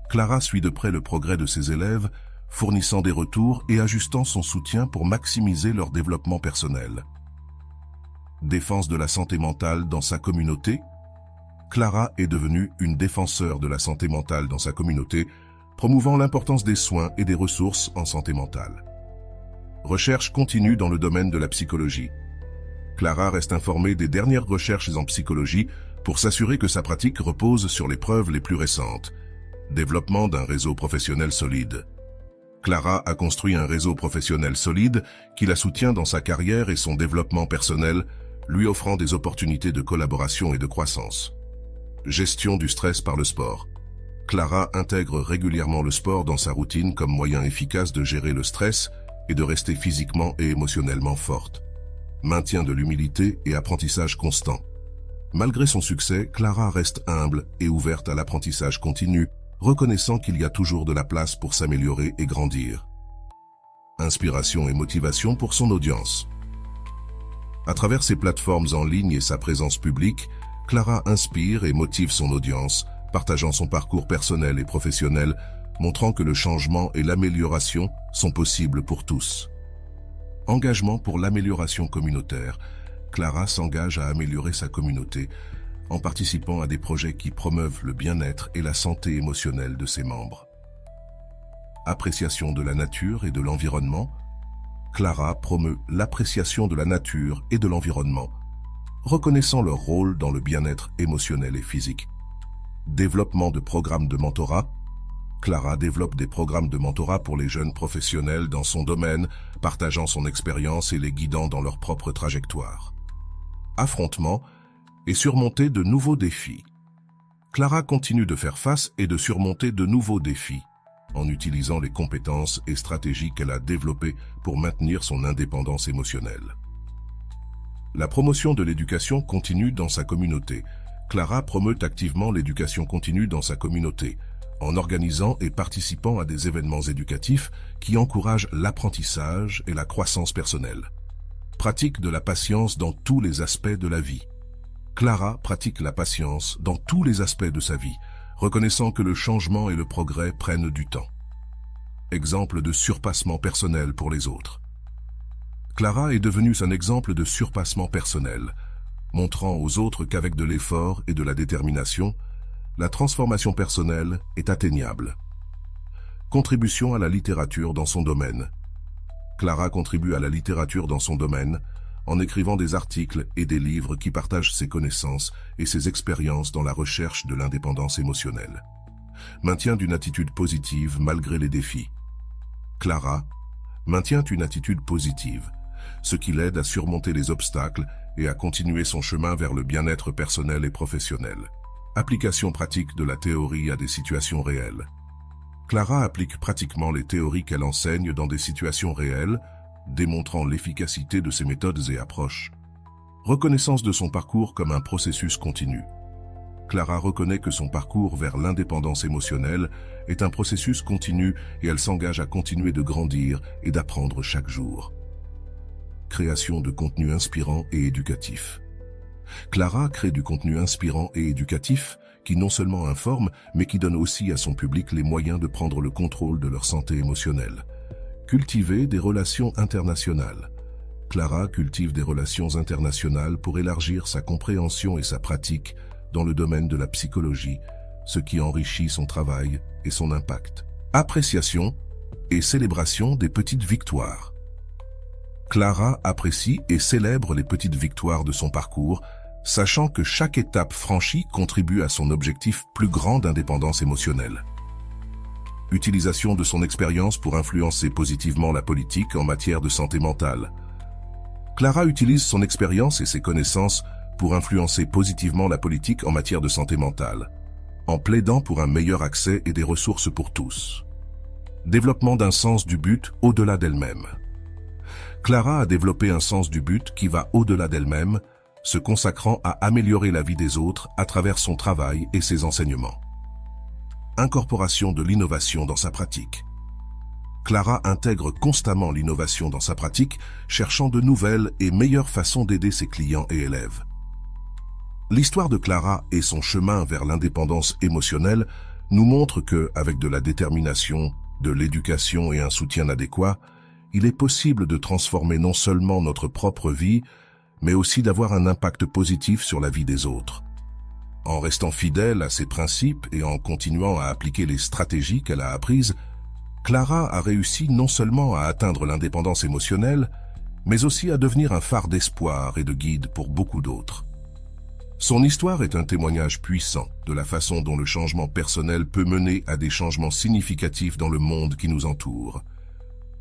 Clara suit de près le progrès de ses élèves, fournissant des retours et ajustant son soutien pour maximiser leur développement personnel. Défense de la santé mentale dans sa communauté. Clara est devenue une défenseur de la santé mentale dans sa communauté, promouvant l'importance des soins et des ressources en santé mentale. Recherche continue dans le domaine de la psychologie. Clara reste informée des dernières recherches en psychologie pour s'assurer que sa pratique repose sur les preuves les plus récentes. Développement d'un réseau professionnel solide. Clara a construit un réseau professionnel solide qui la soutient dans sa carrière et son développement personnel, lui offrant des opportunités de collaboration et de croissance. Gestion du stress par le sport. Clara intègre régulièrement le sport dans sa routine comme moyen efficace de gérer le stress et de rester physiquement et émotionnellement forte. Maintien de l'humilité et apprentissage constant. Malgré son succès, Clara reste humble et ouverte à l'apprentissage continu, reconnaissant qu'il y a toujours de la place pour s'améliorer et grandir. inspiration et motivation pour son audience. À travers ses plateformes en ligne et sa présence publique, Clara inspire et motive son audience, partageant son parcours personnel et professionnel, montrant que le changement et l'amélioration sont possibles pour tous. Engagement pour l'amélioration communautaire. Clara s'engage à améliorer sa communauté en participant à des projets qui promeuvent le bien-être et la santé émotionnelle de ses membres. Appréciation de la nature et de l'environnement. Clara promeut l'appréciation de la nature et de l'environnement, reconnaissant leur rôle dans le bien-être émotionnel et physique. Développement de programmes de mentorat. Clara développe des programmes de mentorat pour les jeunes professionnels dans son domaine, partageant son expérience et les guidant dans leur propre trajectoire. Affrontement et surmonter de nouveaux défis. Clara continue de faire face et de surmonter de nouveaux défis, en utilisant les compétences et stratégies qu'elle a développées pour maintenir son indépendance émotionnelle. La promotion de l'éducation continue dans sa communauté. Clara promeut activement l'éducation continue dans sa communauté, en organisant et participant à des événements éducatifs qui encouragent l'apprentissage et la croissance personnelle. Pratique de la patience dans tous les aspects de la vie. Clara pratique la patience dans tous les aspects de sa vie, reconnaissant que le changement et le progrès prennent du temps. Exemple de surpassement personnel pour les autres. Clara est devenue un exemple de surpassement personnel, montrant aux autres qu'avec de l'effort et de la détermination, la transformation personnelle est atteignable. Contribution à la littérature dans son domaine. Clara contribue à la littérature dans son domaine en écrivant des articles et des livres qui partagent ses connaissances et ses expériences dans la recherche de l'indépendance émotionnelle. Maintient d'une attitude positive malgré les défis. Clara maintient une attitude positive, ce qui l'aide à surmonter les obstacles et à continuer son chemin vers le bien-être personnel et professionnel. Application pratique de la théorie à des situations réelles. Clara applique pratiquement les théories qu'elle enseigne dans des situations réelles, démontrant l'efficacité de ses méthodes et approches. Reconnaissance de son parcours comme un processus continu. Clara reconnaît que son parcours vers l'indépendance émotionnelle est un processus continu et elle s'engage à continuer de grandir et d'apprendre chaque jour. Création de contenu inspirant et éducatif. Clara crée du contenu inspirant et éducatif qui non seulement informe, mais qui donne aussi à son public les moyens de prendre le contrôle de leur santé émotionnelle. Cultiver des relations internationales. Clara cultive des relations internationales pour élargir sa compréhension et sa pratique dans le domaine de la psychologie, ce qui enrichit son travail et son impact. Appréciation et célébration des petites victoires. Clara apprécie et célèbre les petites victoires de son parcours, sachant que chaque étape franchie contribue à son objectif plus grand d'indépendance émotionnelle. Utilisation de son expérience pour influencer positivement la politique en matière de santé mentale. Clara utilise son expérience et ses connaissances pour influencer positivement la politique en matière de santé mentale, en plaidant pour un meilleur accès et des ressources pour tous. Développement d'un sens du but au-delà d'elle-même. Clara a développé un sens du but qui va au-delà d'elle-même, se consacrant à améliorer la vie des autres à travers son travail et ses enseignements. Incorporation de l'innovation dans sa pratique. Clara intègre constamment l'innovation dans sa pratique, cherchant de nouvelles et meilleures façons d'aider ses clients et élèves. L'histoire de Clara et son chemin vers l'indépendance émotionnelle nous montre que, avec de la détermination, de l'éducation et un soutien adéquat, il est possible de transformer non seulement notre propre vie, mais aussi d'avoir un impact positif sur la vie des autres. En restant fidèle à ses principes et en continuant à appliquer les stratégies qu'elle a apprises, Clara a réussi non seulement à atteindre l'indépendance émotionnelle, mais aussi à devenir un phare d'espoir et de guide pour beaucoup d'autres. Son histoire est un témoignage puissant de la façon dont le changement personnel peut mener à des changements significatifs dans le monde qui nous entoure.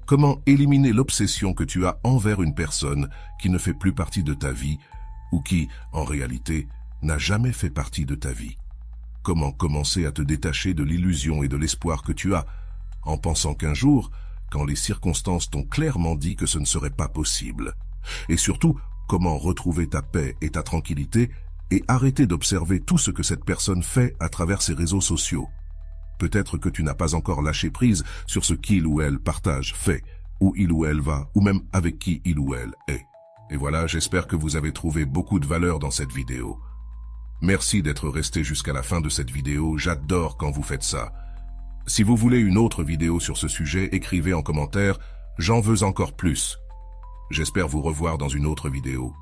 Comment éliminer l'obsession que tu as envers une personne qui ne fait plus partie de ta vie ou qui, en réalité, n'a jamais fait partie de ta vie? Comment commencer à te détacher de l'illusion et de l'espoir que tu as, en pensant qu'un jour, quand les circonstances t'ont clairement dit que ce ne serait pas possible? Et surtout, comment retrouver ta paix et ta tranquillité et arrêter d'observer tout ce que cette personne fait à travers ses réseaux sociaux? Peut-être que tu n'as pas encore lâché prise sur ce qu'il ou elle partage, fait où il ou elle va, ou même avec qui il ou elle est. Et voilà, j'espère que vous avez trouvé beaucoup de valeur dans cette vidéo. Merci d'être resté jusqu'à la fin de cette vidéo, j'adore quand vous faites ça. Si vous voulez une autre vidéo sur ce sujet, écrivez en commentaire « J'en veux encore plus ». J'espère vous revoir dans une autre vidéo.